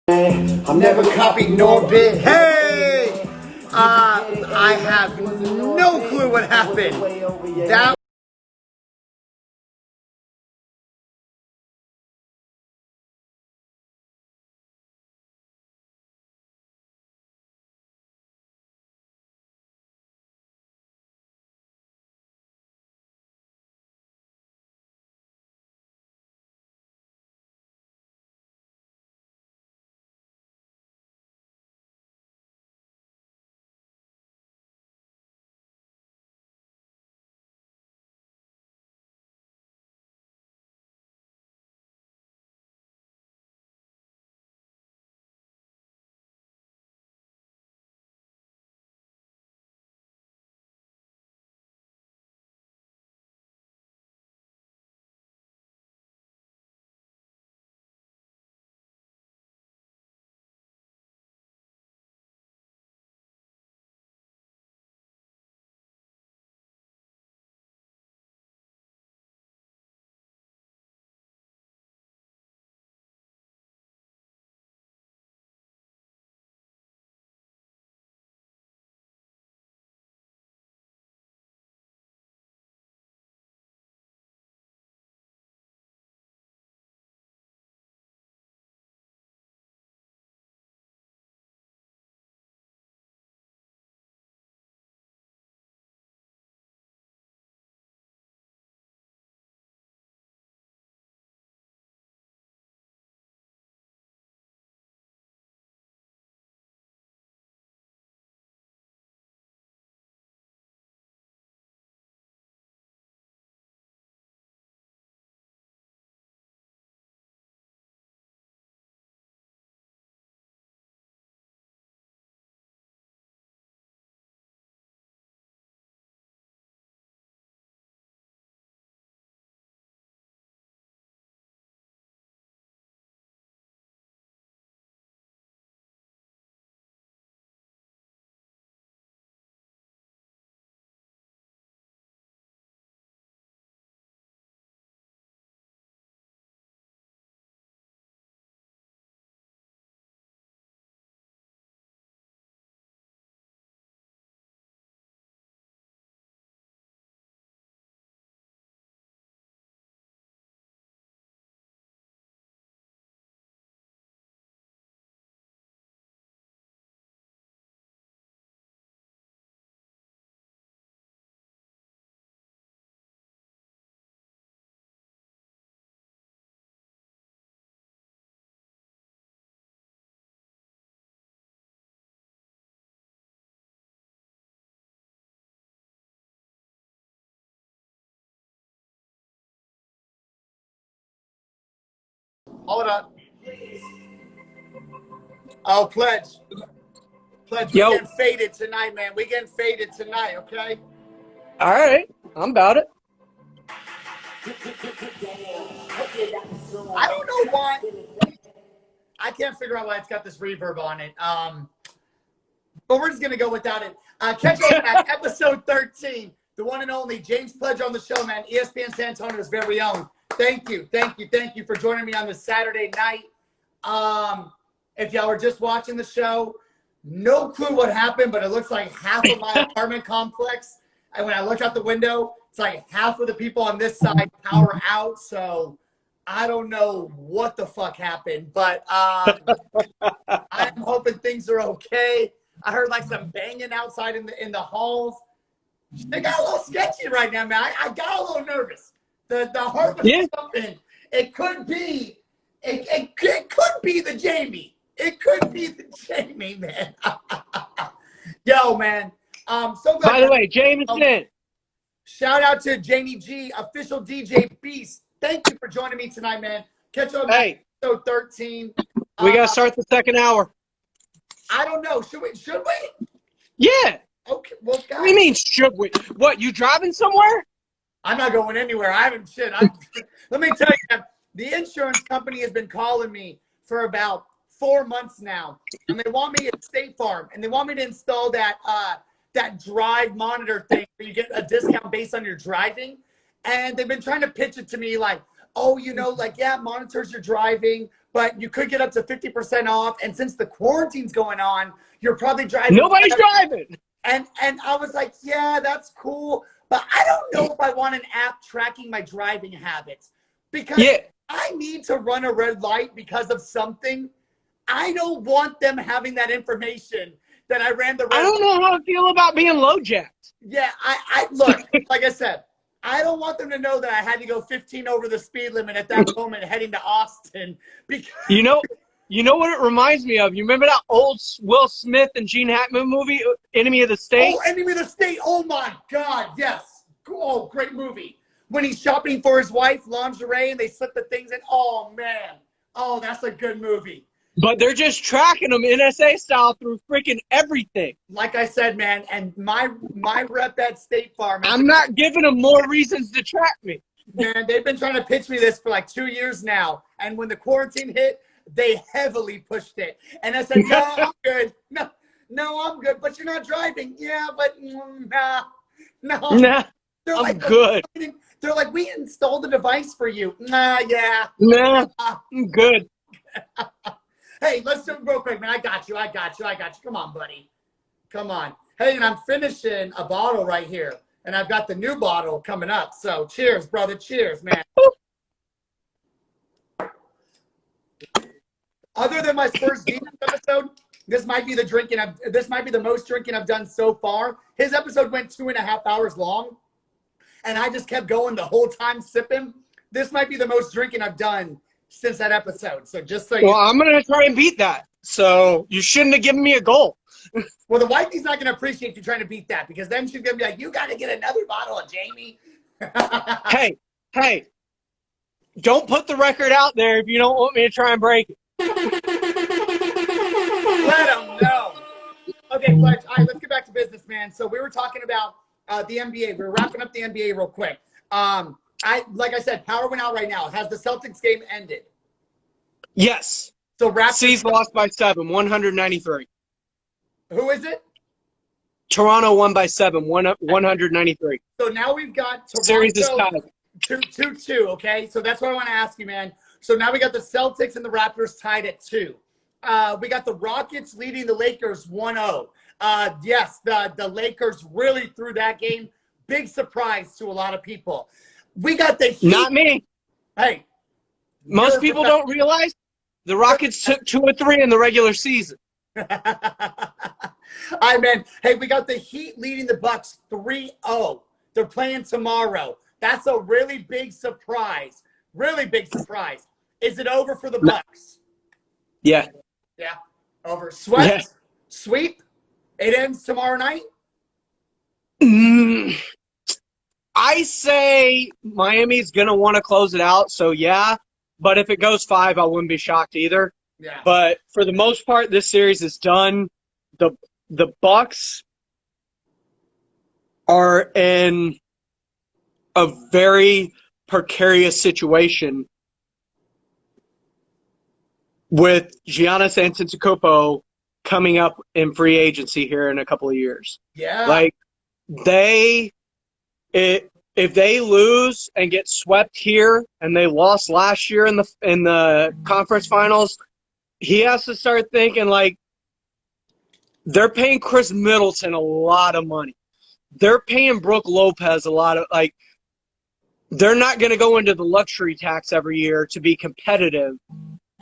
I'm never copied nor bid. Hey! I have no clue what happened. That hold up. Oh, pledge. Pledge, we Yo, getting faded tonight, man. We getting faded tonight, okay? all right, I'm about it. I don't know why. I can't figure out why it's got this reverb on it. But we're just gonna go without it. Catch up back, episode 13. The one and only James Pledge on the show, man. ESPN San Antonio's very own. Thank you for joining me on this Saturday night. If y'all were just watching the show, no clue what happened, but it looks like half of my apartment complex. And when I look out the window, it's like half of the people on this side power out. So I don't know what the fuck happened, but I'm hoping things are okay. I heard like some banging outside in the halls. It got a little sketchy right now, man. I got a little nervous. The heart was pumping. It could be the Jamey. It could be the Jamey, man. Yo, man. So glad. By the way, Jameson. Shout out to Jamey G, official DJ Beast. Thank you for joining me tonight, man. Catch up Hey, episode 13. we gotta start the second hour. I don't know. Should we? Yeah. Okay. Well, What do you mean, should we? What, you driving somewhere? I'm not going anywhere. I haven't shit. Let me tell you, the insurance company has been calling me for about 4 months now, and they want me at State Farm, and they want me to install that drive monitor thing where you get a discount based on your driving. And they've been trying to pitch it to me like, oh, like, yeah, it monitors your driving, but you could get up to 50% off. And since the quarantine's going on, you're probably driving. Nobody's driving. And I was like, yeah, that's cool. But I don't know if I want an app tracking my driving habits because I need to run a red light because of something. I don't want them having that information that I ran the red light. I don't know how I feel about being low jacked. Yeah, I look, like I said, I don't want them to know that I had to go 15 over the speed limit at that moment heading to Austin. Because You know what it reminds me of? You remember that old Will Smith and Gene Hackman movie, Enemy of the State? Oh, Enemy of the State. Oh, my God. Yes. Oh, great movie. When he's shopping for his wife, lingerie, and they slip the things in. Oh, man. Oh, that's a good movie. But they're just tracking them NSA style through freaking everything. Like I said, man, and my rep at State Farm. I'm not giving them more reasons to track me. Man, they've been trying to pitch me this for like 2 years now. And when the quarantine hit, they heavily pushed it. And I said, no, I'm good. No, I'm good. But you're not driving. Yeah, but nah. They're I'm good. They're like, we installed the device for you. Nah, yeah. Nah, I'm good. Hey, let's do it real quick, man. I got you. Come on, buddy. Come on. Hey, and I'm finishing a bottle right here. And I've got the new bottle coming up. So cheers, brother. Cheers, man. Other than my Spurs defense episode, this might be the most drinking I've done so far. His episode went 2.5 hours long. And I just kept going the whole time sipping. This might be the most drinking I've done since that episode. So just so you know. Well, I'm going to try and beat that. So you shouldn't have given me a goal. Well, the wifey's not going to appreciate you trying to beat that because then she's going to be like, you got to get another bottle of Jamey. Hey, don't put the record out there if you don't want me to try and break it. Let them know. Okay, Fletch, all right, let's get back to business, man. So we were talking about the NBA. We were wrapping up the NBA real quick. Like I said, power went out right now. Has the Celtics game ended? Yes. So Raptors lost by 7, 193. Who is it? Toronto won by 7, 193. So now we've got Toronto Series is tied. 2-2, okay? So that's what I want to ask you, man. So now we got the Celtics and the Raptors tied at 2. We got the Rockets leading the Lakers 1-0. Yes, the Lakers really threw that game. Big surprise to a lot of people. We got the Heat. Not me. Hey. Most people don't realize the Rockets took 2 or 3 in the regular season. I mean, hey, we got the Heat leading the Bucks 3-0. They're playing tomorrow. That's a really big surprise. Really big surprise. Is it over for the Bucks? Yeah. Yeah. Over. Swept? Yeah. Sweep? It ends tomorrow night? I say Miami's going to want to close it out, so yeah. But if it goes 5, I wouldn't be shocked either. Yeah. But for the most part, this series is done. The Bucks are in a very precarious situation with Giannis Antetokounmpo coming up in free agency here in a couple of years. Yeah. Like if they lose and get swept here and they lost last year in the conference finals, he has to start thinking like they're paying Chris Middleton a lot of money. They're paying Brooke Lopez a lot of like they're not going to go into the luxury tax every year to be competitive.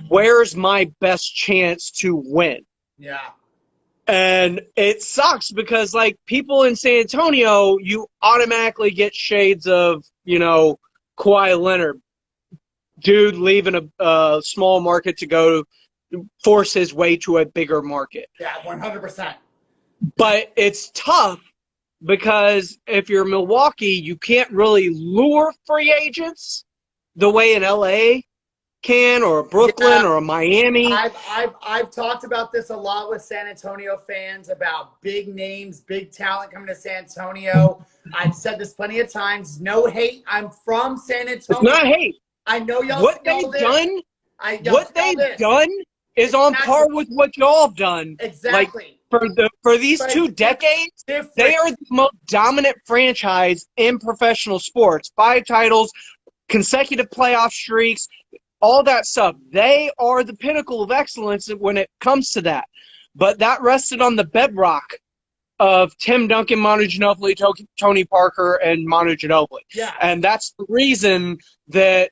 Where's my best chance to win? Yeah. And it sucks because, like, people in San Antonio, you automatically get shades of, Kawhi Leonard. Dude leaving a small market to go force his way to a bigger market. Yeah, 100%. But it's tough because if you're Milwaukee, you can't really lure free agents the way in LA can, or Brooklyn, or Miami. I've talked about this a lot with San Antonio fans about big names, big talent coming to San Antonio. I've said this plenty of times. No hate. I'm from San Antonio. It's not hate. I know y'all. What they've done. What they've done is on par with what y'all have done. Exactly. Like, for these 2 decades, they are the most dominant franchise in professional sports. 5 titles, consecutive playoff streaks. all that stuff. They are the pinnacle of excellence when it comes to that. But that rested on the bedrock of Tim Duncan, Manu Ginobili, Tony Parker, and Manu Ginobili. Yeah. And that's the reason that,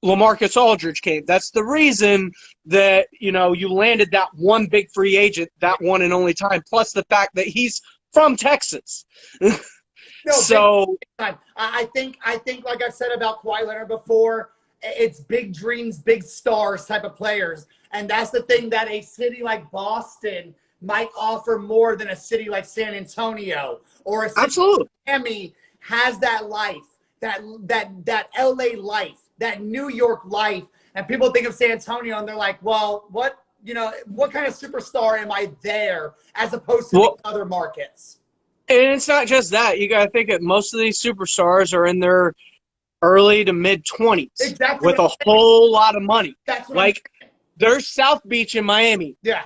LaMarcus Aldridge came. That's the reason that, you landed that one big free agent, that one and only time, plus the fact that he's from Texas. No, so big time. I think like I've said about Kawhi Leonard before, it's big dreams, big stars type of players. And that's the thing that a city like Boston might offer more than a city like San Antonio or a city absolutely. like Miami has that life, that LA life, that New York life. And people think of San Antonio and they're like, well, what kind of superstar am I there as opposed to the other markets? And it's not just that. You got to think that most of these superstars are in their early to mid-20s exactly with a whole lot of money. That's what like, there's South Beach in Miami. Yeah.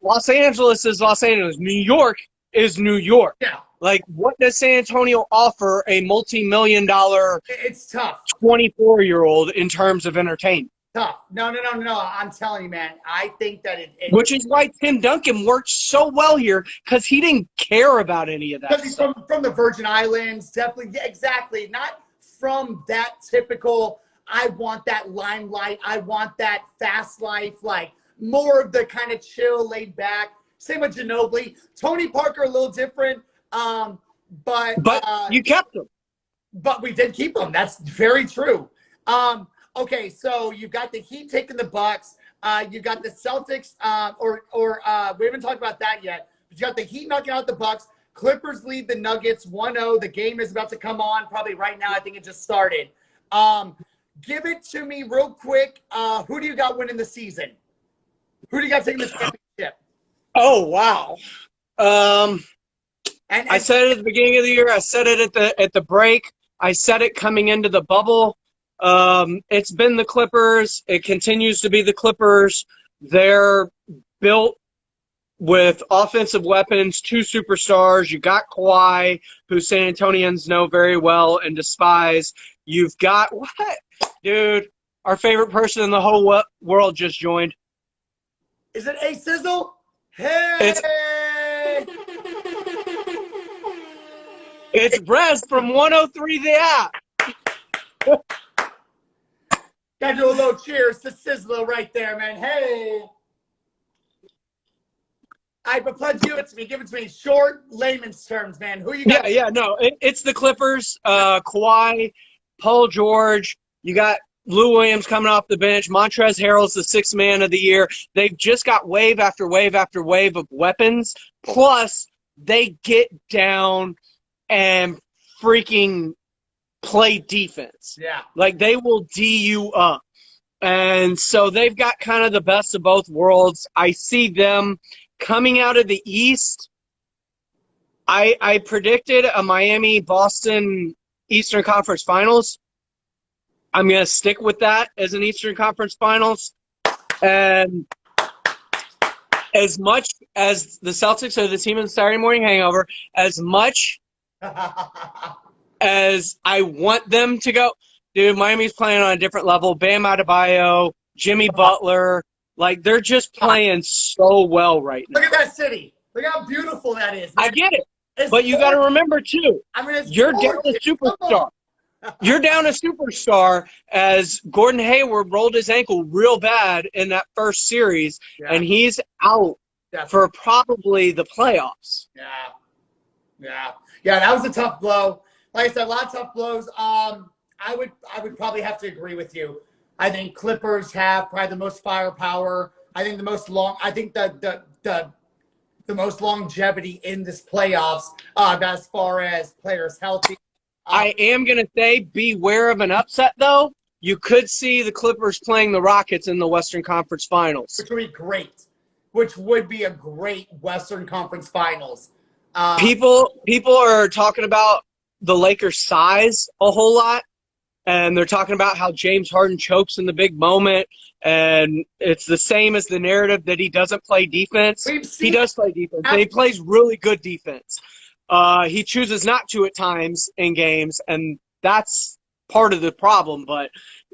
Los Angeles is Los Angeles. New York is New York. Yeah. Like, what does San Antonio offer a multi-million-dollar it's tough 24-year-old in terms of entertainment? Tough. No. I'm telling you, man. I think that which is why Tim Duncan worked so well here, because he didn't care about any of that. Because he's from the Virgin Islands, definitely. Yeah, exactly. Not from that typical, I want that limelight, I want that fast life, like more of the kind of chill, laid back. Same with Ginobili. Tony Parker, a little different, but you kept him. But we did keep him. That's very true. Okay, so you've got the Heat taking the Bucks. You got the Celtics, we haven't talked about that yet. But you got the Heat knocking out the Bucks. Clippers lead the Nuggets 1-0. The game is about to come on probably right now. I think it just started. Give it to me real quick. Who do you got winning the season? Who do you got taking the championship? Oh, wow. I said it at the beginning of the year. I said it at the break. I said it coming into the bubble. It's been the Clippers. It continues to be the Clippers. They're built with offensive weapons, two superstars. You got Kawhi, who San Antonians know very well and despise. You've got what? Dude, our favorite person in the whole world just joined. Is it A Sizzle? Hey! It's Rez from 103 The App. Gotta do a little cheers to Sizzler right there, man. Hey! All right, but pledge you it to me. Give it to me. Short, layman's terms, man. Who you got? Yeah, no. It's the Clippers, Kawhi, Paul George. You got Lou Williams coming off the bench. Montrezl Harrell's the sixth man of the year. They've just got wave after wave after wave of weapons. Plus, they get down and freaking play defense. Yeah. Like, they will D you up. And so they've got kind of the best of both worlds. I see them coming out of the East. I predicted a Miami-Boston Eastern Conference Finals. I'm going to stick with that as an Eastern Conference Finals. And as much as the Celtics are the team in the Saturday Morning Hangover, as much as I want them to go, dude, Miami's playing on a different level. Bam Adebayo, Jimmy Butler, like, they're just playing so well right now. Look at that city. Look how beautiful that is, man. I get it. It's But you got to remember, too, you're down a superstar. You're down a superstar as Gordon Hayward rolled his ankle real bad in that first series, and he's out for probably the playoffs. Yeah, that was a tough blow. Like I said, a lot of tough blows. I would probably have to agree with you. I think Clippers have probably the most firepower. I think the most most longevity in this playoffs as far as players healthy. I am going to say beware of an upset, though. You could see the Clippers playing the Rockets in the Western Conference Finals. Which would be great. Which would be a great Western Conference Finals. People are talking about the Lakers' size a whole lot, and they're talking about how James Harden chokes in the big moment, and it's the same as the narrative that he doesn't play defense. He does play defense, and he plays really good defense. He chooses not to at times in games, and that's part of the problem. But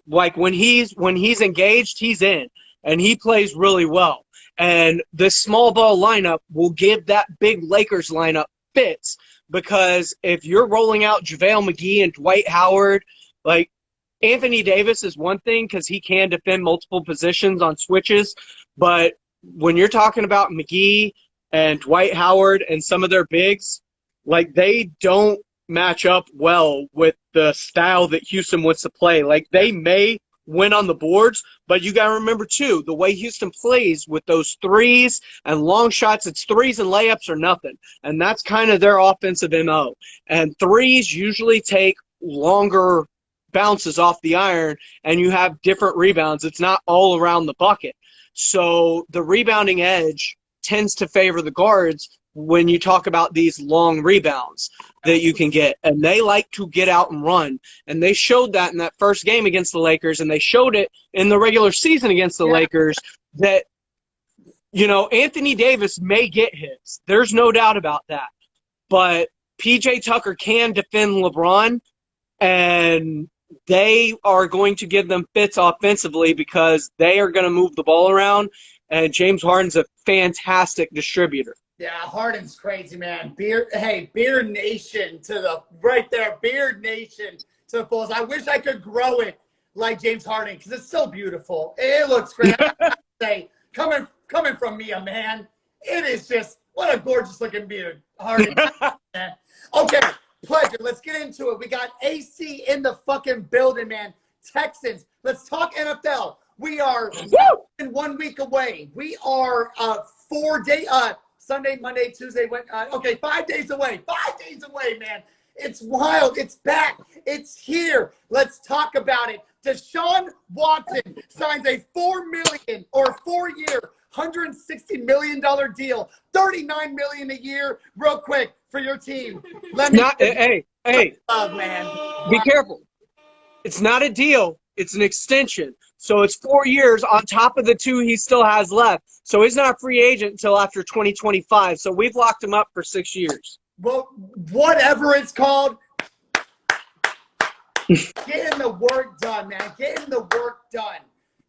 Like when he's engaged, he's in, and he plays really well. And this small ball lineup will give that big Lakers lineup fits, because if you're rolling out JaVale McGee and Dwight Howard, like Anthony Davis is one thing because he can defend multiple positions on switches, but when you're talking about McGee and Dwight Howard and some of their bigs, like they don't match up well with the style that Houston wants to play. Like they may win on the boards, but you got to remember too, the way Houston plays with those threes and long shots, it's threes and layups or nothing. And that's kind of their offensive MO. And threes usually take longer bounces off the iron, and you have different rebounds. It's not all around the bucket. So the rebounding edge tends to favor the guards when you talk about these long rebounds that you can get. And they like to get out and run. And they showed that in that first game against the Lakers, and they showed it in the regular season against the Lakers that, you know, Anthony Davis may get his. There's no doubt about that. But P.J. Tucker can defend LeBron, and they are going to give them fits offensively because they are going to move the ball around, and James Harden's a fantastic distributor. Yeah, Harden's crazy, man. Beard Nation to the right there. Beard Nation to the fullest. I wish I could grow it like James Harden because it's so beautiful. It looks great. I have to say, coming from me, a man, it is just what a gorgeous looking beard, Harden. Okay, pleasure. Let's get into it. We got AC in the fucking building, man. Texans. Let's talk NFL. We are 1 week away. We are 4 days. Sunday, Monday, Tuesday, 5 days away. 5 days away, man. It's wild. It's back. It's here. Let's talk about it. Deshaun Watson signs a $4-year, $160 million deal, $39 million a year. Real quick for your team. Hey, man. Be careful. It's not a deal. It's an extension. So it's 4 years on top of the 2 he still has left. So he's not a free agent until after 2025. So we've locked him up for 6 years. Well, whatever it's called, getting the work done, man. Getting the work done.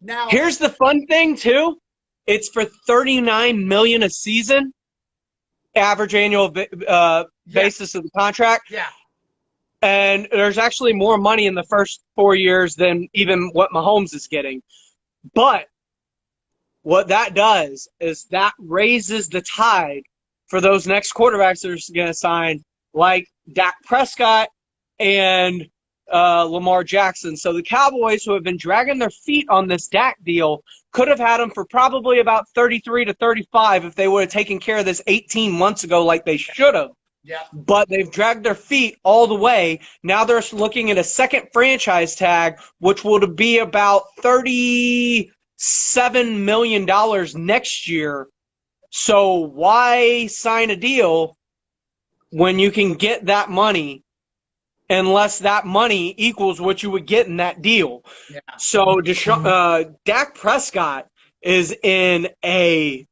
Now, here's the fun thing too. It's for $39 million a season, average annual basis of the contract. Yeah. And there's actually more money in the first 4 years than even what Mahomes is getting. But what that does is that raises the tide for those next quarterbacks that are going to sign, like Dak Prescott and Lamar Jackson. So the Cowboys, who have been dragging their feet on this Dak deal, could have had him for probably about 33 to 35 if they would have taken care of this 18 months ago like they should have. Yeah. But they've dragged their feet all the way. Now they're looking at a second franchise tag, which will be about $37 million next year. So why sign a deal when you can get that money unless that money equals what you would get in that deal? Yeah. So Dak Prescott is in a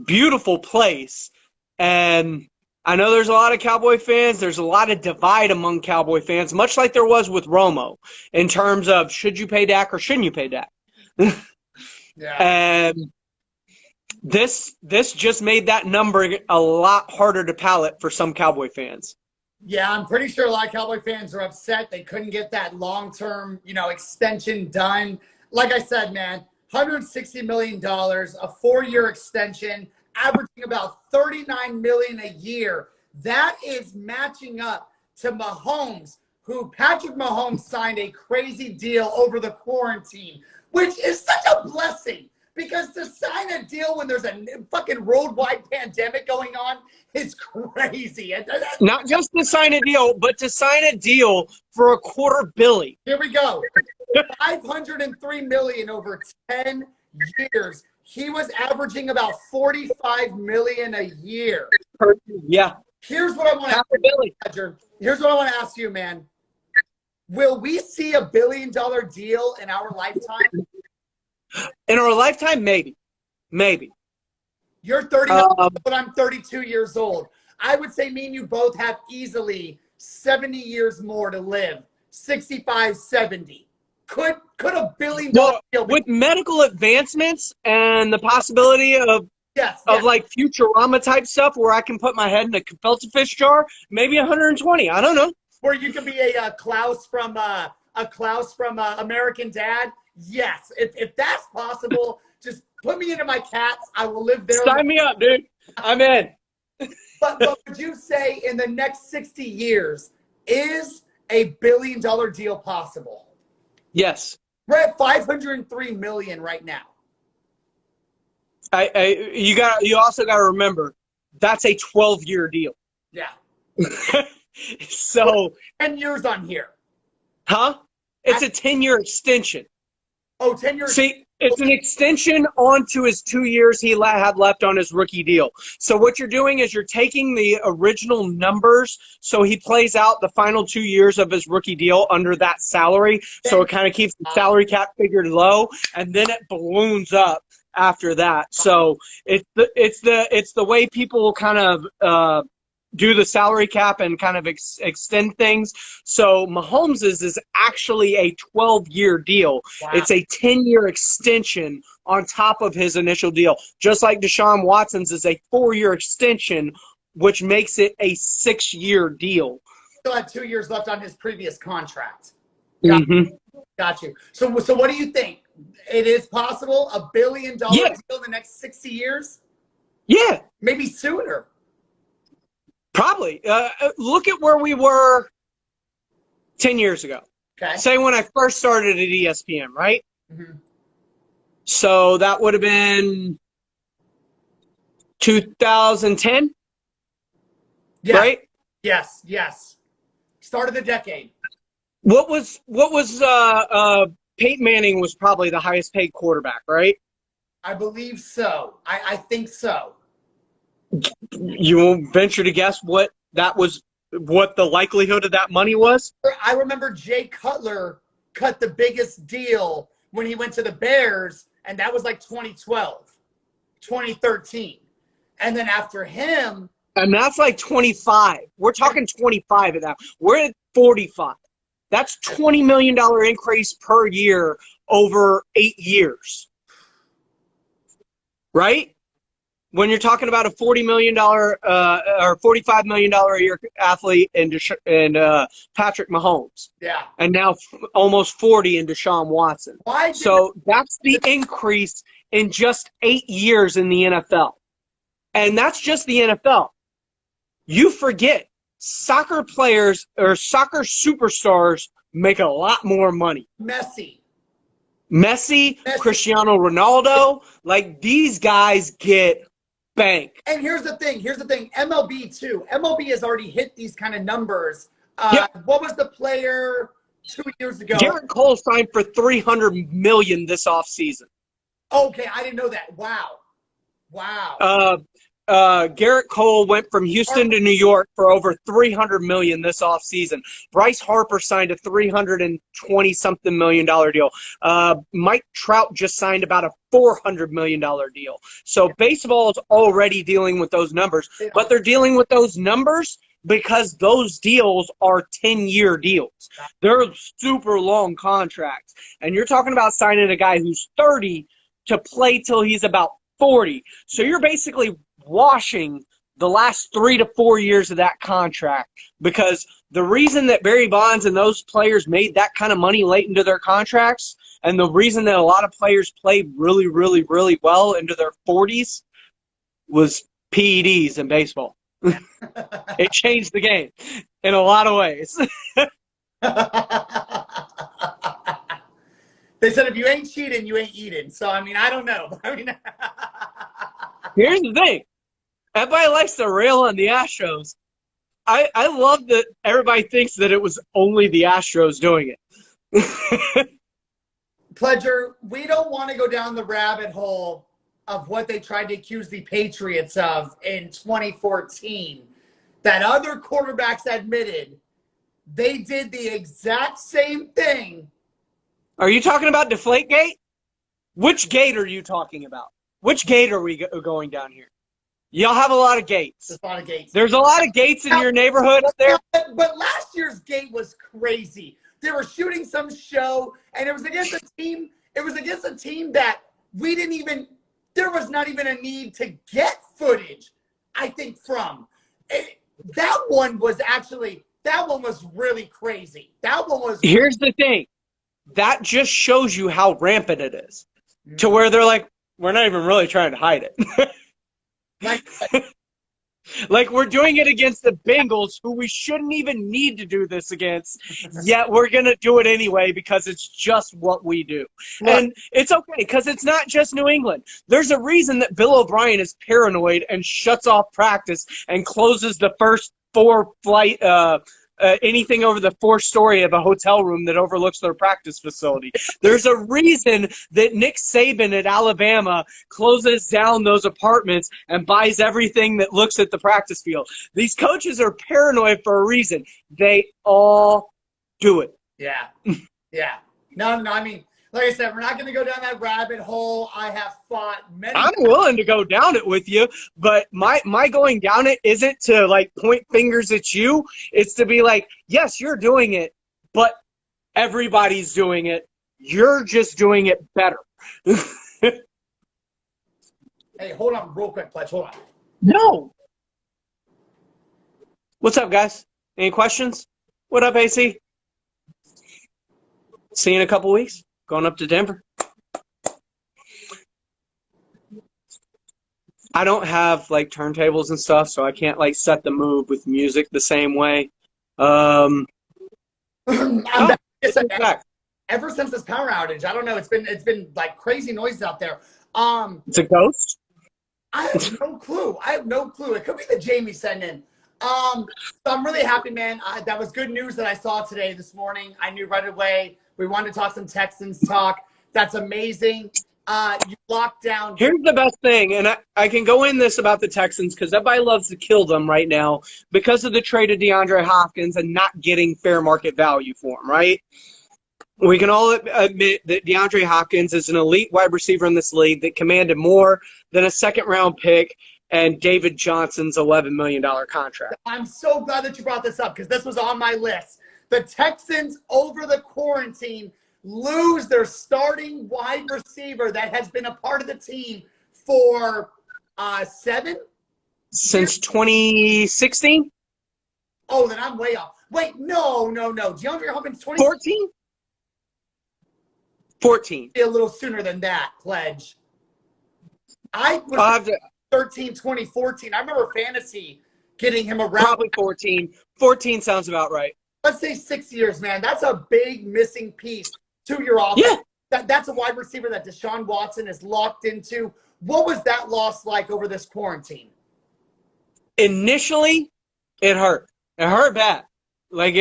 beautiful place. And I know there's a lot of Cowboy fans. There's a lot of divide among Cowboy fans, much like there was with Romo, in terms of should you pay Dak or shouldn't you pay Dak? Yeah. And this just made that number a lot harder to palate for some Cowboy fans. Yeah, I'm pretty sure a lot of Cowboy fans are upset they couldn't get that long-term, extension done. Like I said, man, $160 million, a 4-year extension, averaging about $39 million a year. That is matching up to Mahomes, who Patrick Mahomes signed a crazy deal over the quarantine, which is such a blessing because to sign a deal when there's a fucking worldwide pandemic going on is crazy. Not just to sign a deal, but to sign a deal for $250 million. Here we go. $503 million over 10 years. He was averaging about $45 million a year. Yeah. Here's what I want to ask you, Roger. Here's what I want to ask you, man. Will we see $1 billion deal in our lifetime? In our lifetime, maybe. Maybe. You're 39, but I'm 32 years old. I would say me and you both have easily 70 years more to live. 65, 70. Could $1 billion Well, deal be? with medical advancements and the possibility of Yes. like Futurama type stuff where I can put my head in a gefilte fish jar, maybe 120. I don't know. Where you could be a Klaus from American Dad. Yes, if that's possible, just put me into my cats. I will live there. Sign me up, dude. I'm in. But would you say in the next 60 years is $1 billion deal possible? Yes. We're at 503 million right now. You also got to remember that's a 12-year deal. Yeah. So 10 years on here. Huh? It's a 10-year extension. Oh, 10 years. See, it's an extension onto his 2 years he had left on his rookie deal. So what you're doing is you're taking the original numbers, so he plays out the final 2 years of his rookie deal under that salary. So it kind of keeps the salary cap figured low, and then it balloons up after that. So it's the way people kind of do the salary cap and kind of extend things. So Mahomes is actually a 12-year deal. Wow. It's a 10-year extension on top of his initial deal. Just like Deshaun Watson's is a 4-year extension, which makes it a 6-year deal. Still had 2 years left on his previous contract. Got you. So what do you think? It is possible $1 billion deal in the next 60 years? Yeah. Maybe sooner. Probably. Look at where we were 10 years ago. Okay. Say when I first started at ESPN, right? Mm-hmm. So that would have been 2010, right? Yes. Start of the decade. What was Peyton Manning was probably the highest paid quarterback, right? I believe so. I think so. You won't venture to guess what the likelihood of that money was? I remember Jay Cutler cut the biggest deal when he went to the Bears, and that was like 2012, 2013. And then after him. And that's like 25. We're talking 25 of that. We're at 45. That's $20 million increase per year over 8 years. Right? When you're talking about a $40 million or $45 million a year athlete and Patrick Mahomes. Yeah. And now almost 40 in Deshaun Watson. So that's the increase in just 8 years in the NFL. And that's just the NFL. You forget soccer players or soccer superstars make a lot more money. Messi, Cristiano Ronaldo, like these guys get bank. And here's the thing. MLB too. MLB has already hit these kind of numbers. What was the player 2 years ago? Garrett Cole signed for $300 million this offseason. Okay, I didn't know that. Wow. Garrett Cole went from Houston to New York for over $300 million this offseason. Bryce Harper signed a $320-something million deal. Mike Trout just signed about a $400 million deal. So baseball is already dealing with those numbers, but they're dealing with those numbers because those deals are 10-year deals. They're super long contracts. And you're talking about signing a guy who's 30 to play till he's about 40. So you're basically washing the last 3 to 4 years of that contract, because the reason that Barry Bonds and those players made that kind of money late into their contracts, and the reason that a lot of players played really, really, really well into their 40s was PEDs in baseball. It changed the game in a lot of ways. They said if you ain't cheating, you ain't eating. So, I mean, I don't know. Here's the thing. Everybody likes to rail on the Astros. I love that everybody thinks that it was only the Astros doing it. Pledger, we don't want to go down the rabbit hole of what they tried to accuse the Patriots of in 2014. That other quarterbacks admitted they did the exact same thing. Are you talking about Deflategate? Which gate are you talking about? Which gate are we going down here? Y'all have a lot of gates. There's a lot of gates. There's a lot of gates in your neighborhood up there. But last year's gate was crazy. They were shooting some show, and it was against a team. It was against a team that we didn't even. There was not even a need to get footage, I think, from. That one was really crazy. That one was. Here's the thing. That just shows you how rampant it is. To where they're like, we're not even really trying to hide it. Like we're doing it against the Bengals, who we shouldn't even need to do this against, yet we're going to do it anyway because it's just what we do. Right. And it's okay because it's not just New England. There's a reason that Bill O'Brien is paranoid and shuts off practice and closes the first anything over the fourth story of a hotel room that overlooks their practice facility. There's a reason that Nick Saban at Alabama closes down those apartments and buys everything that looks at the practice field. These coaches are paranoid for a reason. They all do it. Yeah. Yeah. No, I mean, like I said, we're not going to go down that rabbit hole. I have fought many I'm willing to go down it with you, but my going down it isn't to, like, point fingers at you. It's to be like, yes, you're doing it, but everybody's doing it. You're just doing it better. Hey, hold on real quick, Pledge. Hold on. No. What's up, guys? Any questions? What up, AC? See you in a couple weeks. Going up to Denver. I don't have like turntables and stuff, so I can't like set the mood with music the same way. I'm back. Ever since this power outage, I don't know. It's been like crazy noises out there. It's a ghost. I have no clue. It could be the Jamey sending in. So I'm really happy, man. That was good news that I saw this morning. I knew right away. We wanted to talk some Texans talk. That's amazing. You locked down. Here's the best thing, and I can go in this about the Texans because everybody loves to kill them right now because of the trade of DeAndre Hopkins and not getting fair market value for him, right? We can all admit that DeAndre Hopkins is an elite wide receiver in this league that commanded more than a second-round pick and David Johnson's $11 million contract. I'm so glad that you brought this up because this was on my list. The Texans, over the quarantine, lose their starting wide receiver that has been a part of the team for 7? Since 2016? Oh, then I'm way off. Wait, no. DeAndre Hopkins, 2014? 14. A little sooner than that, Pledge. I was 2014. I remember fantasy getting him around. Probably 14. 14 sounds about right. Let's say 6 years, man. That's a big missing piece to your offense. Yeah. That's a wide receiver that Deshaun Watson is locked into. What was that loss like over this quarantine? Initially, it hurt. It hurt bad. Like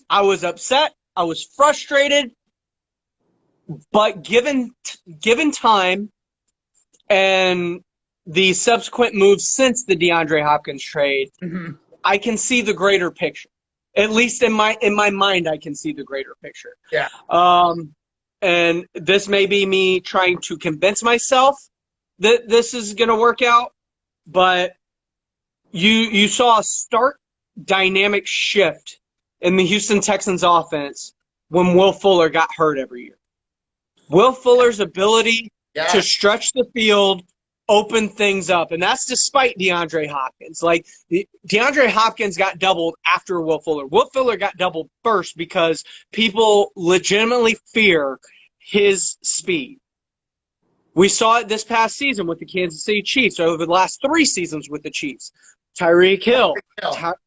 I was upset. I was frustrated. But given time and the subsequent moves since the DeAndre Hopkins trade, I can see the greater picture. At least in my mind, I can see the greater picture. Yeah. And this may be me trying to convince myself that this is going to work out, but you saw a stark dynamic shift in the Houston Texans offense when Will Fuller got hurt every year. Will Fuller's ability to stretch the field, open things up, and that's despite DeAndre Hopkins. Like, DeAndre Hopkins got doubled after Will Fuller. Will Fuller got doubled first because people legitimately fear his speed. We saw it this past season with the Kansas City Chiefs, or over the last 3 seasons with the Chiefs. Tyreek Hill,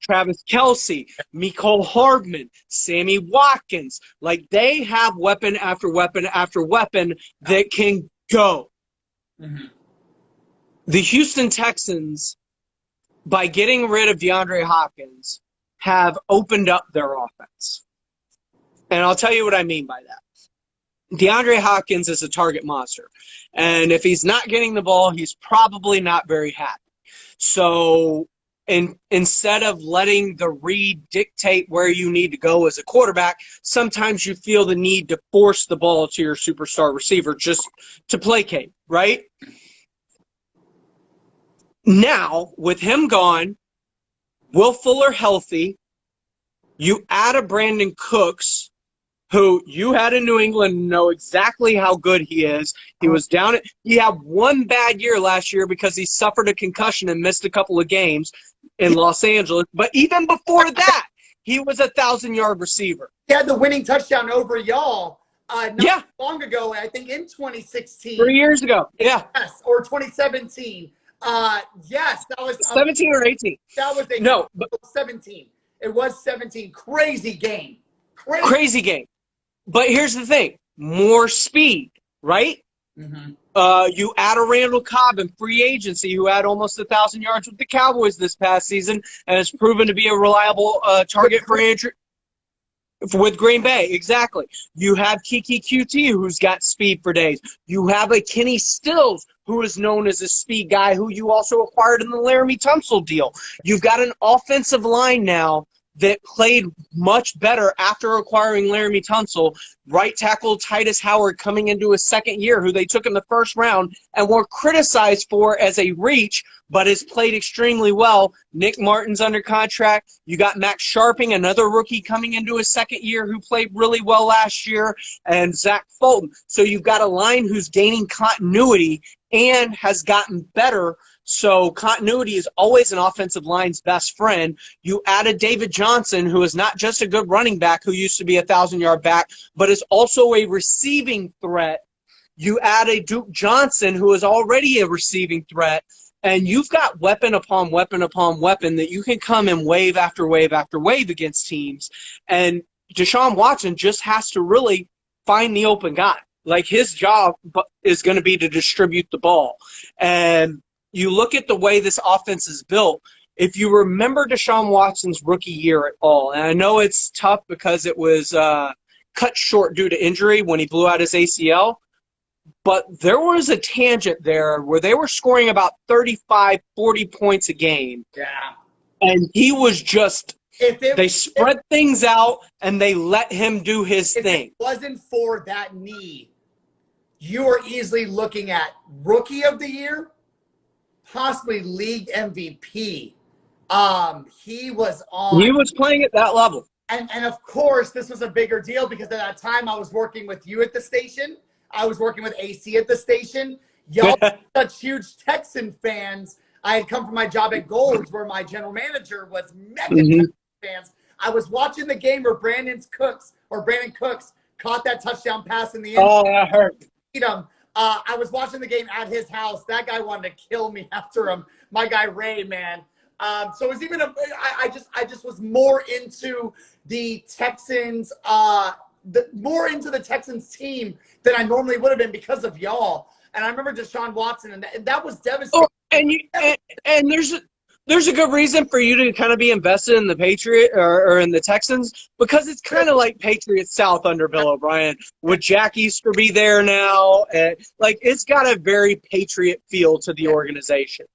Travis Kelce, Mecole Hardman, Sammy Watkins. Like, they have weapon after weapon after weapon that can go. The Houston Texans, by getting rid of DeAndre Hopkins, have opened up their offense. And I'll tell you what I mean by that. DeAndre Hopkins is a target monster. And if he's not getting the ball, he's probably not very happy. So instead of letting the read dictate where you need to go as a quarterback, sometimes you feel the need to force the ball to your superstar receiver just to placate, right? Now, with him gone, Will Fuller healthy, You add a Brandon Cooks, who you had in New England, know exactly how good he is. He was down. He had one bad year last year because he suffered a concussion and missed a couple of games in Los Angeles. But even before that, he was a 1,000-yard receiver. He had the winning touchdown over y'all not long ago, I think in 2016. 3 years ago. Yeah. Yes, or 2017. Yes, that was 17 or 18. That was a no, but 17. It was 17. Crazy game. Crazy game. But here's the thing. More speed, right? Mm-hmm. You add a Randall Cobb in free agency who had almost 1,000 yards with the Cowboys this past season and has proven to be a reliable target for Andrew. With Green Bay, exactly. You have Kiki QT, who's got speed for days. You have a Kenny Stills, who is known as a speed guy, who you also acquired in the Laramie Tunsil deal. You've got an offensive line now that played much better after acquiring Laramie Tunsil. Right tackle Titus Howard coming into his second year, who they took in the first round and were criticized for as a reach, but has played extremely well. Nick Martin's under contract. You got Max Sharping, another rookie coming into his second year who played really well last year, and Zach Fulton. So you've got a line who's gaining continuity and has gotten better. So continuity is always an offensive line's best friend. You added David Johnson, who is not just a good running back who used to be a 1,000-yard back, but is also a receiving threat. You add a Duke Johnson, who is already a receiving threat, and you've got weapon upon weapon upon weapon that you can come in wave after wave after wave against teams. And Deshaun Watson just has to really find the open guy. Like, his job is going to be to distribute the ball. And you look at the way this offense is built, if you remember Deshaun Watson's rookie year at all, and I know it's tough because it was cut short due to injury when he blew out his ACL, but there was a tangent there where they were scoring about 35, 40 points a game. Yeah. And he was just they spread things out and they let him do his thing. If it wasn't for that knee, you are easily looking at Rookie of the Year, possibly League MVP. He was playing at that level. And of course, this was a bigger deal because at that time I was working with you at the station. I was working with AC at the station. Y'all were such huge Texan fans. I had come from my job at Gold's where my general manager was mega Texan fans. I was watching the game where Brandon Cooks caught that touchdown pass in the end. Oh, that hurt. I was watching the game at his house. That guy wanted to kill me after him. My guy Ray, man. So it was even I just was more into the Texans, more into the Texans team than I normally would have been because of y'all. And I remember Deshaun Watson, and that was devastating. Oh, and there's a good reason for you to kind of be invested in the Patriot or in the Texans, because it's kind of like Patriot South under Bill O'Brien. Would Jack Easterby there now? And it's got a very Patriot feel to the organization.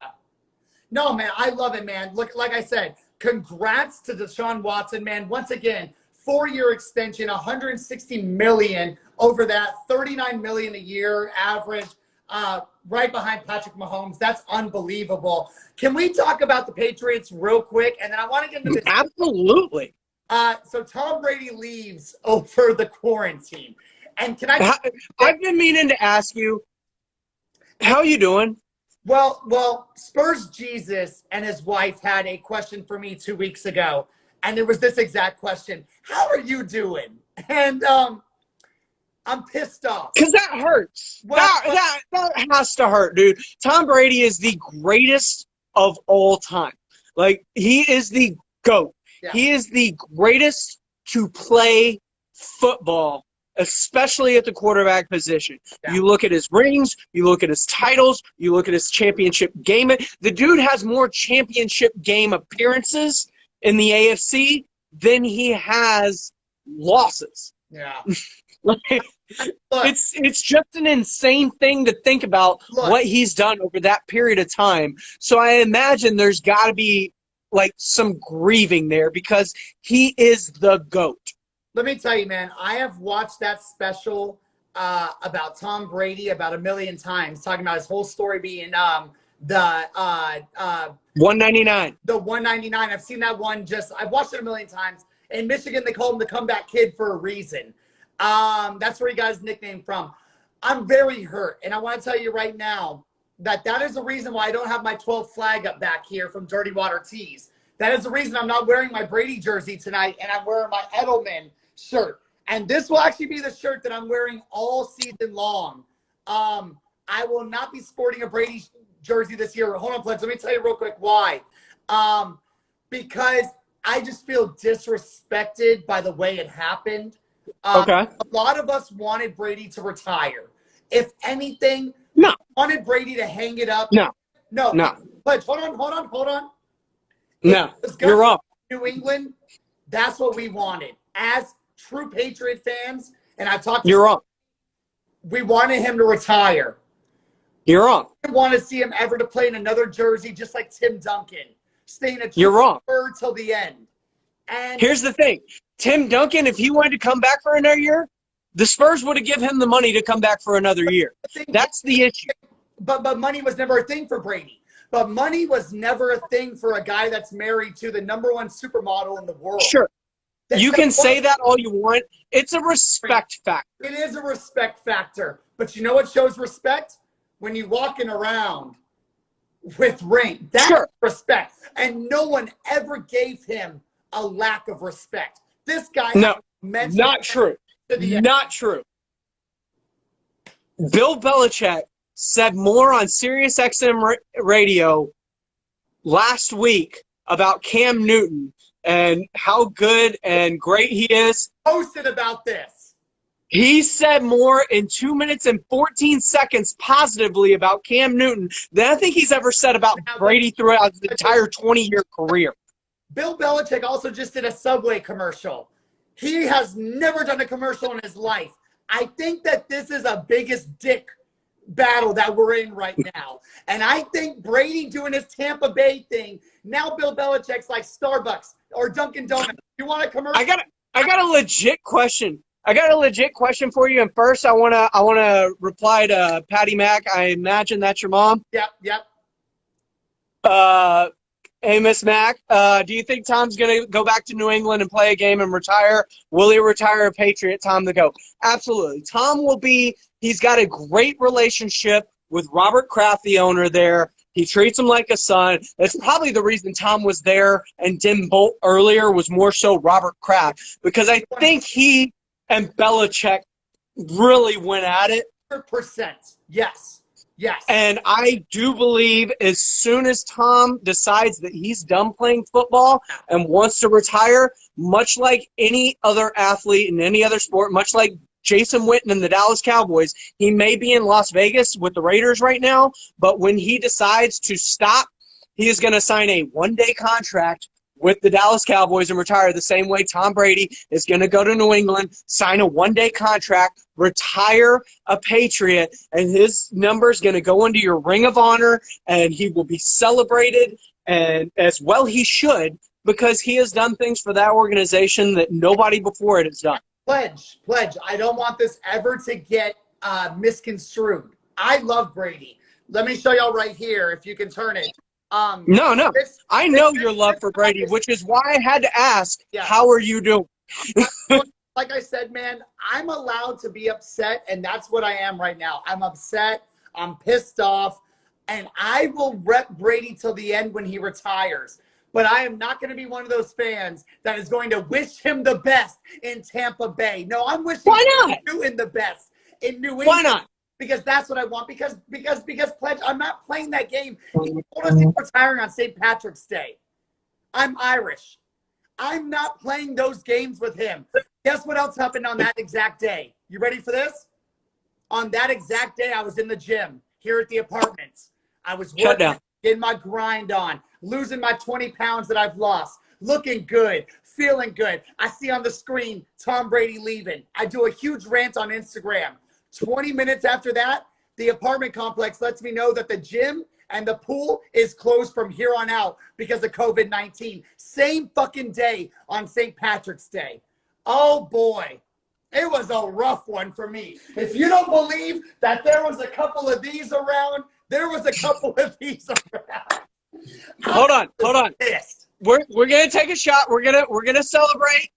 No, man, I love it, man. Look, like I said, congrats to Deshaun Watson, man. Once again, 4-year extension, $160 million over that, $39 million a year average, right behind Patrick Mahomes. That's unbelievable. Can we talk about the Patriots real quick? And then I want to get into this. Absolutely. So Tom Brady leaves over the quarantine. And I've been meaning to ask you, how you doing? Well, Spurs Jesus and his wife had a question for me 2 weeks ago, and it was this exact question: how are you doing? And I'm pissed off. Because that hurts. Well, that has to hurt, dude. Tom Brady is the greatest of all time. He is the GOAT. Yeah. He is the greatest to play football, especially at the quarterback position. Yeah. You look at his rings, you look at his titles, you look at his championship game. The dude has more championship game appearances in the AFC than he has losses. Yeah. It's just an insane thing to think about what he's done over that period of time. So I imagine there's got to be some grieving there because he is the GOAT. Let me tell you, man, I have watched that special about Tom Brady about 1 million times, talking about his whole story being the 199. The 199. I've seen that one I've watched it 1 million times. In Michigan, they call him the comeback kid for a reason. That's where he got his nickname from. I'm very hurt, and I want to tell you right now that is the reason why I don't have my 12th flag up back here from Dirty Water Tees. That is the reason I'm not wearing my Brady jersey tonight, and I'm wearing my Edelman shirt. And this will actually be the shirt that I'm wearing all season long. I will not be sporting a Brady jersey this year. Hold on, Pledge. Let me tell you real quick why. Because I just feel disrespected by the way it happened. Okay. A lot of us wanted Brady to retire. If anything, No. wanted Brady to hang it up. No. No. Pledge, hold on. No. You're wrong. New England, that's what we wanted. As true Patriot fans, and I talked to You're wrong. we wanted him to retire. You're wrong. We want to see him ever to play in another jersey, just like Tim Duncan, staying a You're wrong. bird till the end. And Here's the thing. Tim Duncan, if he wanted to come back for another year, the Spurs would have given him the money to come back for another year. That's the issue. But money was never a thing for Brady. But money was never a thing for a guy that's married to the #1 supermodel in the world. Sure. You can say that all you want. It's a respect factor. It is a respect factor. But you know what shows respect? When you're walking around with ring. That's Sure. respect. And no one ever gave him a lack of respect. This guy No, meant not true. to the end. Not true. Bill Belichick said more on Sirius XM radio last week about Cam Newton and how good and great he is. Posted about this. He said more in 2 minutes and 14 seconds positively about Cam Newton than I think he's ever said about Brady throughout his entire 20-year career. Bill Belichick also just did a Subway commercial. He has never done a commercial in his life. I think that this is a biggest dick battle that we're in right now. And I think Brady doing his Tampa Bay thing, now Bill Belichick's like Starbucks or Dunkin' Donuts. You want a commercial? I got a legit question. I got a legit question for you. And first, I wanna reply to Patty Mack. I imagine that's your mom. Yep. Hey, Miss Mack, do you think Tom's going to go back to New England and play a game and retire? Will he retire a Patriot? Tom to go. Absolutely. Tom will be – he's got a great relationship with Robert Kraft, the owner there. He treats him like a son. That's probably the reason Tom was there and didn't bolt earlier was more so Robert Kraft, because I think he and Belichick really went at it. 100%. Yes. And I do believe as soon as Tom decides that he's done playing football and wants to retire, much like any other athlete in any other sport, much like Jason Witten and the Dallas Cowboys, he may be in Las Vegas with the Raiders right now, but when he decides to stop, he is going to sign a one-day contract with the Dallas Cowboys and retire the same way Tom Brady is going to go to New England, sign a one-day contract, retire a Patriot, and his number is going to go into your Ring of Honor, and he will be celebrated, and as well he should, because he has done things for that organization that nobody before it has done. Pledge. I don't want this ever to get misconstrued. I love Brady. Let me show y'all right here, if you can turn it. No. I know your love for Brady, which is why I had to ask, how are you doing? Like I said, man, I'm allowed to be upset, and that's what I am right now. I'm upset. I'm pissed off, and I will rep Brady till the end when he retires. But I am not going to be one of those fans that is going to wish him the best in Tampa Bay. No, I'm wishing Newton the best in New England. Why not? Because that's what I want. Because Pledge, I'm not playing that game. He told us he's retiring on St. Patrick's Day. I'm Irish. I'm not playing those games with him. Guess what else happened on that exact day? You ready for this? On that exact day, I was in the gym here at the apartments. I was working, getting my grind on, losing my 20 pounds that I've lost, looking good, feeling good. I see on the screen Tom Brady leaving. I do a huge rant on Instagram. 20 minutes after that, the apartment complex lets me know that the gym and the pool is closed from here on out because of COVID-19. Same fucking day on St. Patrick's Day. Oh, boy. It was a rough one for me. If you don't believe that there was a couple of these around, there was a couple of these around. Hold on. We're gonna take a shot. We're gonna celebrate.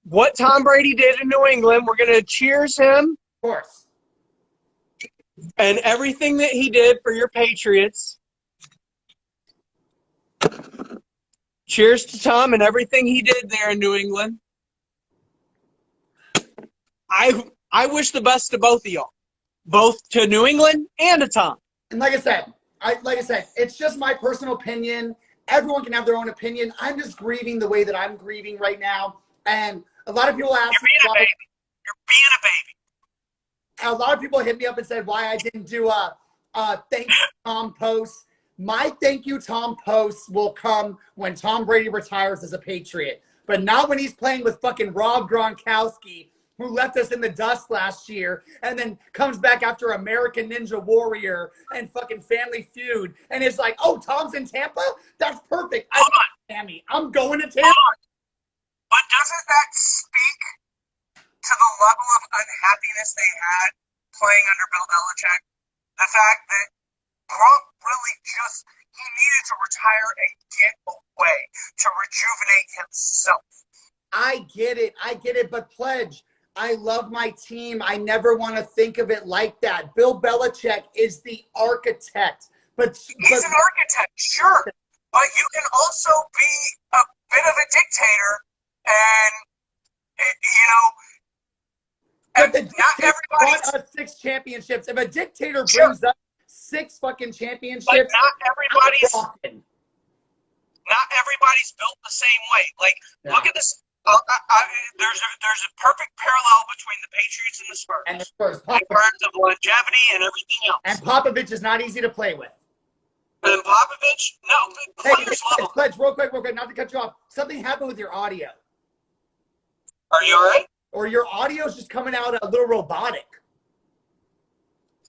what Tom Brady did in New England. We're going to cheers him. Of course. And everything that he did for your Patriots. Cheers to Tom and everything he did there in New England. I wish the best to both of y'all. Both to New England and to Tom. And like I said, it's just my personal opinion. Everyone can have their own opinion. I'm just grieving the way that I'm grieving right now. And a lot of people ask You're being a baby. You're being a baby. A lot of people hit me up and said why I didn't do a thank you Tom post. My thank you Tom post will come when Tom Brady retires as a Patriot, but not when he's playing with fucking Rob Gronkowski, who left us in the dust last year and then comes back after American Ninja Warrior and fucking Family Feud and is like, oh, Tom's in Tampa? That's perfect. I'm going to Tampa. But doesn't that speak to the level of unhappiness they had playing under Bill Belichick? The fact that Gronk really he needed to retire and get away to rejuvenate himself. I get it, but Pledge, I love my team. I never want to think of it like that. Bill Belichick is the architect. He's an architect, sure. But you can also be a bit of a dictator and, not everybody brought us 6 championships. If a dictator brings up 6 fucking championships, but not everybody's built the same way. Look at this. There's a perfect parallel between the Patriots and the Spurs. And the Spurs. In terms of longevity and everything else. And Popovich is not easy to play with. And Popovich, players love him. Pledge, real quick, not to cut you off. Something happened with your audio. Are you all right? Or your audio is just coming out a little robotic.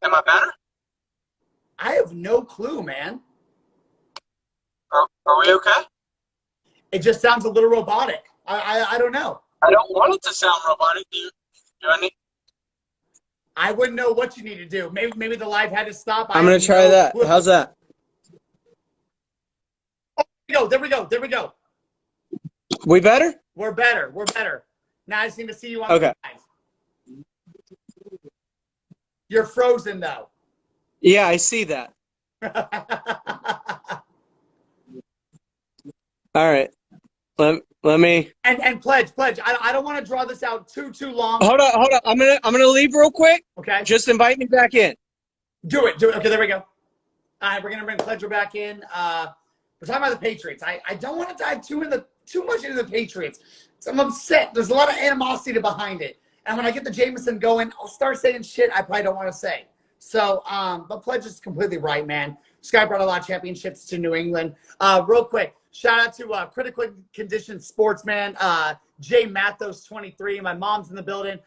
Am I better? I have no clue, man. Are we okay? It just sounds a little robotic. I don't know. I don't want it to sound robotic. Do I need? I wouldn't know what you need to do. Maybe the live had to stop. I'm going to try that. How's that? Oh, there we go. We better? We're better. Now I just need to see you on okay. the live. You're frozen, though. Yeah, I see that. All right. Let me. And pledge. I don't want to draw this out too long. Hold on. I'm gonna leave real quick. Okay. Just invite me back in. Do it. Okay, there we go. All right, we're gonna bring Pledger back in. We're talking about the Patriots. I don't want to dive too much into the Patriots. So I'm upset. There's a lot of animosity behind it. And when I get the Jameson going, I'll start saying shit I probably don't want to say. So, but Pledge is completely right, man. This guy brought a lot of championships to New England. Real quick, shout out to Critical Condition Sportsman, Jay Mathos, 23. My mom's in the building.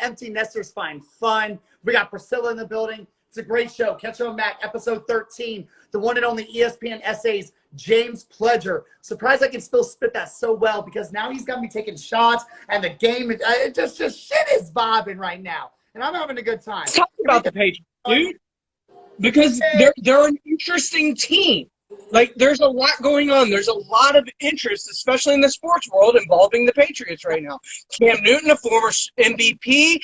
Empty Nesters Find Fun. We got Priscilla in the building. It's a great show. Catch on Mac, episode 13. The one and only ESPN SA's James Pledger. Surprised I can still spit that so well because now he's got me taking shots and the game, just shit is bobbing right now. And I'm having a good time. Let's talk about the Patriots, dude. Because they're an interesting team. There's a lot going on. There's a lot of interest, especially in the sports world, involving the Patriots right now. Cam Newton, a former MVP,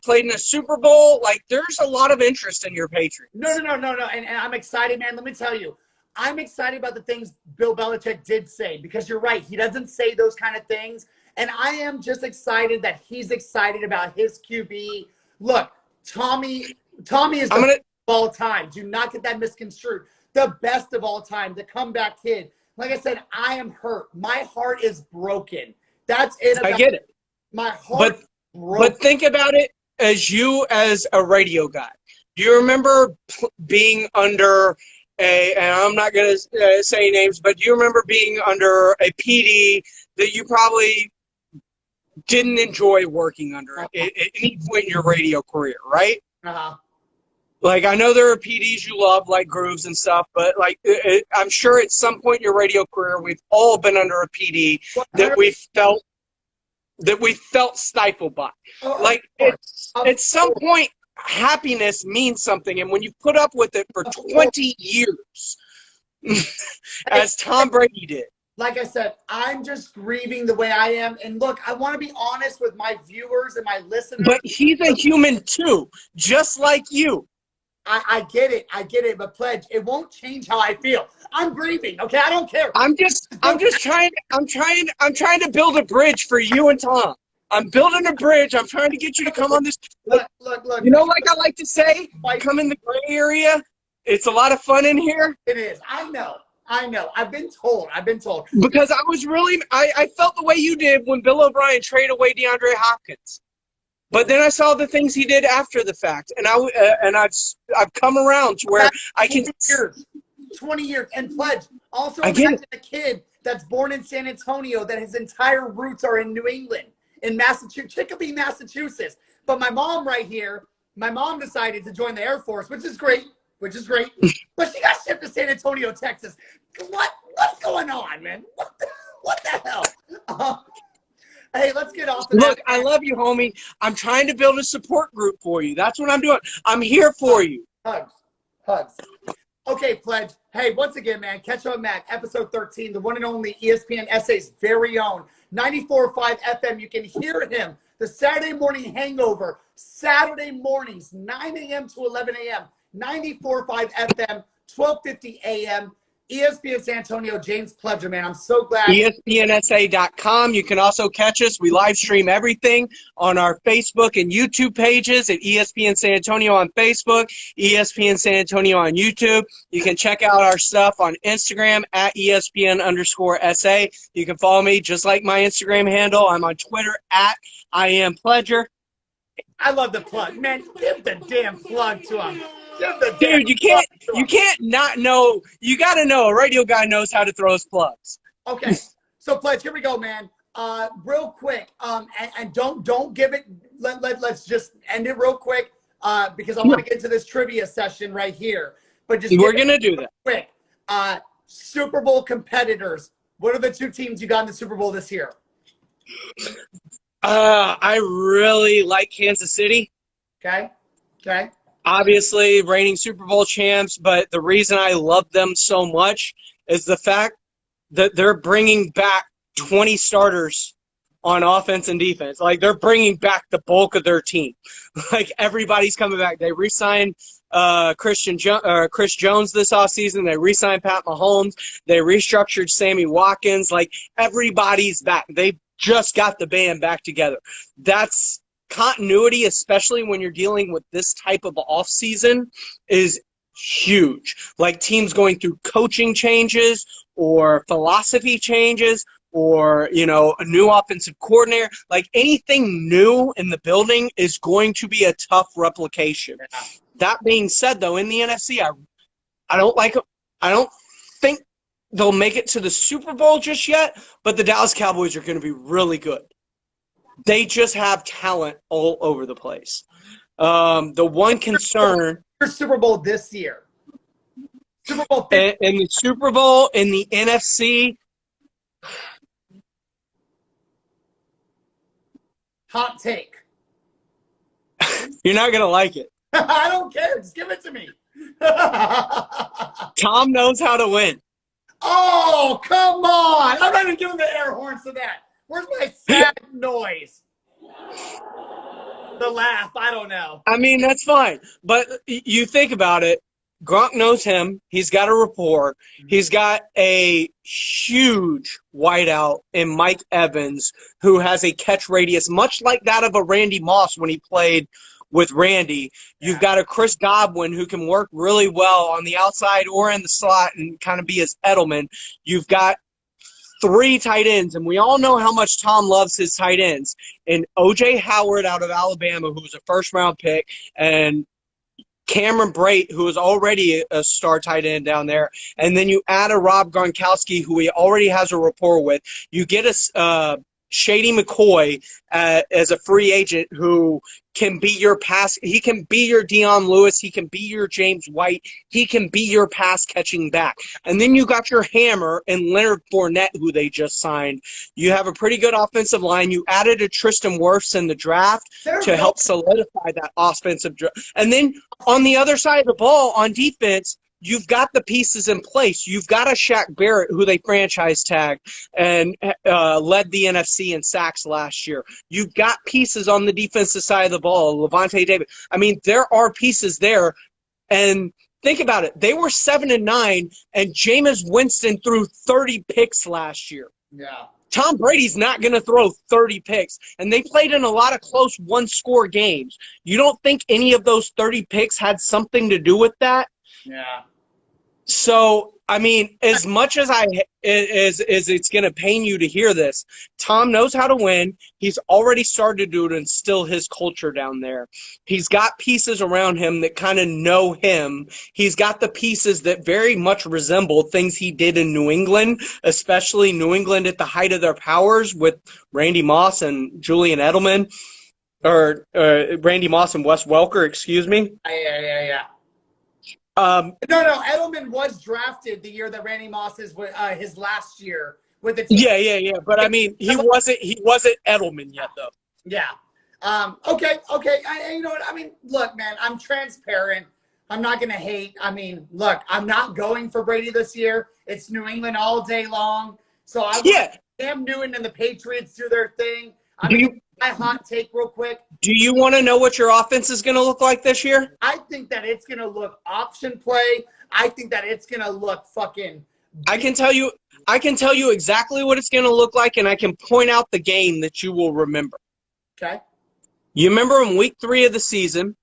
played in a Super Bowl. There's a lot of interest in your Patriots. No. And I'm excited, man. Let me tell you. I'm excited about the things Bill Belichick did say because you're right. He doesn't say those kind of things. And I am just excited that he's excited about his QB. Look, Tommy is the best of all time. Do not get that misconstrued. The best of all time, the comeback kid. Like I said, I am hurt. My heart is broken. That's it. I get it. My heart is broken. But think about it as a radio guy. Do you remember being under and I'm not going to say names, but do you remember being under a PD that you probably didn't enjoy working under at any point in your radio career, right? Uh-huh. I know there are PDs you love, like Grooves and stuff, but I'm sure at some point in your radio career, we've all been under a PD that we felt stifled by. At some point, happiness means something, and when you put up with it for 20 years, as Tom Brady did. like I said, I'm just grieving the way I am. And look, I want to be honest with my viewers and my listeners. But he's a human too, just like you. I get it. I get it. But Pledge, it won't change how I feel. I'm grieving. Okay. I don't care. I'm just trying to build a bridge for you and Tom. I'm building a bridge. I'm trying to get you to come on this. Look. You know, like I like to say, come in the gray area. It's a lot of fun in here. It is. I know. I've been told. Because I felt the way you did when Bill O'Brien traded away DeAndre Hopkins. But then I saw the things he did after the fact, and I've come around to where I can. 20 years. And Pledge, also I get imagine a kid that's born in San Antonio that his entire roots are in New England, in Massachusetts, Chicopee, Massachusetts. But my mom right here, decided to join the Air Force, which is great. But she got shipped to San Antonio, Texas. What's going on, man? What the hell? Hey, let's get off. Look, I love you, homie. I'm trying to build a support group for you. That's what I'm doing. I'm here for you. Hugs. Okay, Pledge. Hey, once again, man, Catch Up Mac, episode 13, the one and only ESPN SA's very own 94.5 FM. You can hear him, the Saturday Morning Hangover, Saturday mornings, 9 a.m. to 11 a.m., 94.5 FM, 12:50 a.m., ESPN San Antonio, James Pledger, man. I'm so glad. ESPNSA.com. You can also catch us. We live stream everything on our Facebook and YouTube pages at ESPN San Antonio on Facebook, ESPN San Antonio on YouTube. You can check out our stuff on Instagram at ESPN_SA. You can follow me just like my Instagram handle. I'm on Twitter at IamPledger. I love the plug. Man, give the damn plug to him. Dude, you can't not know. You got to know. A radio guy knows how to throw his plugs. Okay. So, Pledge, here we go, man. Real quick. And don't give it. Let's just end it real quick because I want to get into this trivia session right here. But we're going to do that. Quick. Super Bowl competitors. What are the two teams you got in the Super Bowl this year? I really like Kansas City. Okay. Obviously, reigning Super Bowl champs, but the reason I love them so much is the fact that they're bringing back 20 starters on offense and defense. Like, they're bringing back the bulk of their team. Like, everybody's coming back. They re-signed Chris Jones this offseason. They re-signed Pat Mahomes. They restructured Sammy Watkins. Like, everybody's back. They just got the band back together. That's continuity, especially when you're dealing with this type of offseason, is huge. Like, teams going through coaching changes or philosophy changes or, you know, a new offensive coordinator. Like, anything new in the building is going to be a tough replication. Yeah. That being said, though, in the NFC, I don't think they'll make it to the Super Bowl just yet, but the Dallas Cowboys are going to be really good. They just have talent all over the place. The one concern – Super Bowl this year. Super Bowl 50. In the Super Bowl, in the NFC. Hot take. You're not going to like it. I don't care. Just give it to me. Tom knows how to win. Oh, come on. I'm not even giving the air horns to that. Where's my sad noise? The laugh. I don't know. I mean, that's fine. But you think about it. Gronk knows him. He's got a rapport. He's got a huge wideout in Mike Evans, who has a catch radius much like that of a Randy Moss when he played with Randy. You've got a Chris Godwin who can work really well on the outside or in the slot and kind of be his Edelman. You've got 3 tight ends, and we all know how much Tom loves his tight ends. And O.J. Howard out of Alabama, who was a first-round pick, and Cameron Brate, who is already a star tight end down there. And then you add a Rob Gronkowski, who he already has a rapport with. You get a Shady McCoy as a free agent who can be your pass. He can be your Deion Lewis. He can be your James White. He can be your pass catching back. And then you got your hammer and Leonard Fournette, who they just signed. You have a pretty good offensive line. You added a Tristan Wirfs in the draft to help solidify that offensive draft. And then on the other side of the ball on defense, you've got the pieces in place. You've got a Shaq Barrett who they franchise tagged and led the NFC in sacks last year. You've got pieces on the defensive side of the ball, Levante David. I mean, there are pieces there. And think about it. They were 7-9, and Jameis Winston threw 30 picks last year. Yeah. Tom Brady's not going to throw 30 picks. And they played in a lot of close one-score games. You don't think any of those 30 picks had something to do with that? Yeah. So, I mean, as much as it's going to pain you to hear this, Tom knows how to win. He's already started to instill his culture down there. He's got pieces around him that kind of know him. He's got the pieces that very much resemble things he did in New England, especially New England at the height of their powers with Randy Moss and Julian Edelman, or Randy Moss and Wes Welker, excuse me. Yeah. No, Edelman was drafted the year that Randy Moss is his last year with the team. Yeah. But I mean, he wasn't Edelman yet, though. Yeah. Okay. You know what? I mean, look, man, I'm transparent. I'm not going to hate. I mean, look, I'm not going for Brady this year. It's New England all day long. So I want Cam Newton and the Patriots do their thing. I'm going to give my hot take real quick. Do you want to know what your offense is going to look like this year? I think that it's going to look option play. I think that it's going to look fucking. I can tell you exactly what it's going to look like, and I can point out the game that you will remember. Okay. You remember in week 3 of the season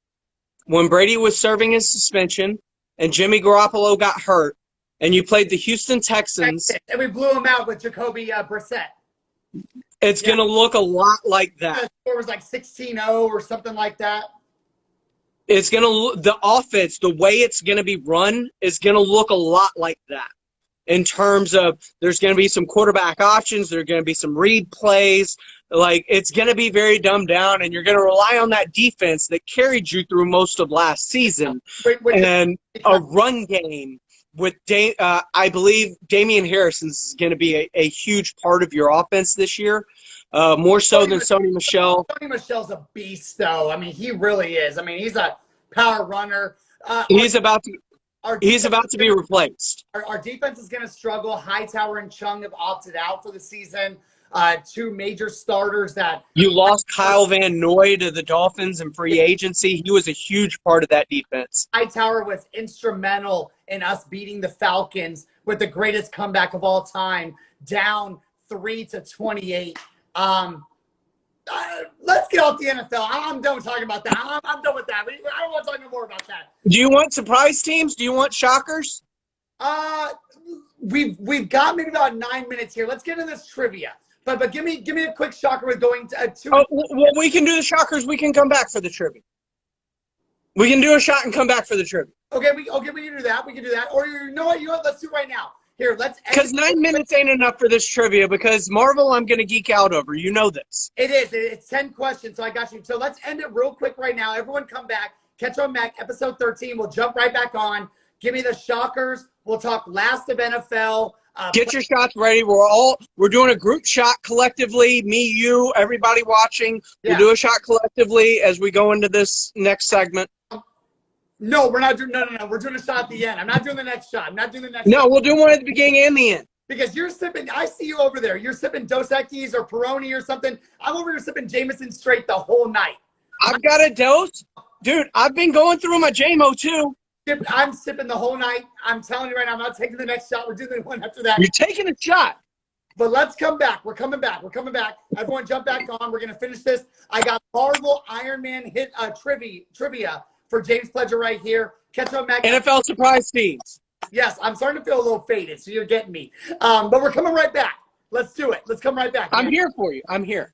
when Brady was serving his suspension and Jimmy Garoppolo got hurt, and you played the Houston Texans. And we blew him out with Jacoby Brissett. It's going to look a lot like that. The score was like 16-0 or something like that. It's going to the offense, the way it's going to be run is going to look a lot like that. In terms of there's going to be some quarterback options, there's going to be some read plays. Like, it's going to be very dumbed down, and you're going to rely on that defense that carried you through most of last season. And a run game with, I believe, Damian Harrison is going to be a huge part of your offense this year, more so than Sony Michel. Sony Michel's a beast, though. I mean, he really is. I mean, he's a power runner. He's about to be replaced. Our defense is going to struggle. Hightower and Chung have opted out for the season. 2 major starters that you lost. Kyle Van Noy to the Dolphins in free agency. He was a huge part of that defense. Hightower was instrumental in us beating the Falcons with the greatest comeback of all time, down 3-28. Let's get off the NFL. I'm done talking about that. I'm done with that. I don't want to talk no more about that. Do you want surprise teams? Do you want shockers? We've got maybe about 9 minutes here. Let's get into this trivia. But give me a quick shocker with going to 2. Oh, well, we can do the shockers. We can come back for the trivia. We can do a shot and come back for the trivia. Okay, we can do that. We can do that. Or you know what? Let's do it right now. Here, let's. Because 9 minutes ain't enough for this trivia. Because Marvel, I'm gonna geek out over. You know this. It is. It's 10 questions, so I got you. So let's end it real quick right now. Everyone, come back. Catch on back. Episode 13. We'll jump right back on. Give me the shockers. We'll talk last of NFL. Get your shots ready. We're doing a group shot collectively. Me, you, everybody watching. We'll do a shot collectively as we go into this next segment. No, we're not doing. No. We're doing a shot at the end. I'm not doing the next shot. No, we'll do one at the beginning and the end. Because you're sipping. I see you over there. You're sipping Dos Equis or Peroni or something. I'm over here sipping Jameson straight the whole night. I've got a dose, dude. I've been going through my JMO too. I'm sipping the whole night. I'm telling you right now, I'm not taking the next shot. We're doing the one after that. You're taking a shot. But let's come back. We're coming back. Everyone jump back on. We're going to finish this. I got Marvel Iron Man hit trivia for James Pledger right here. Catch on back. NFL surprise teams. Yes, I'm starting to feel a little faded, so you're getting me. But we're coming right back. Let's do it. Let's come right back. I'm here for you. I'm here.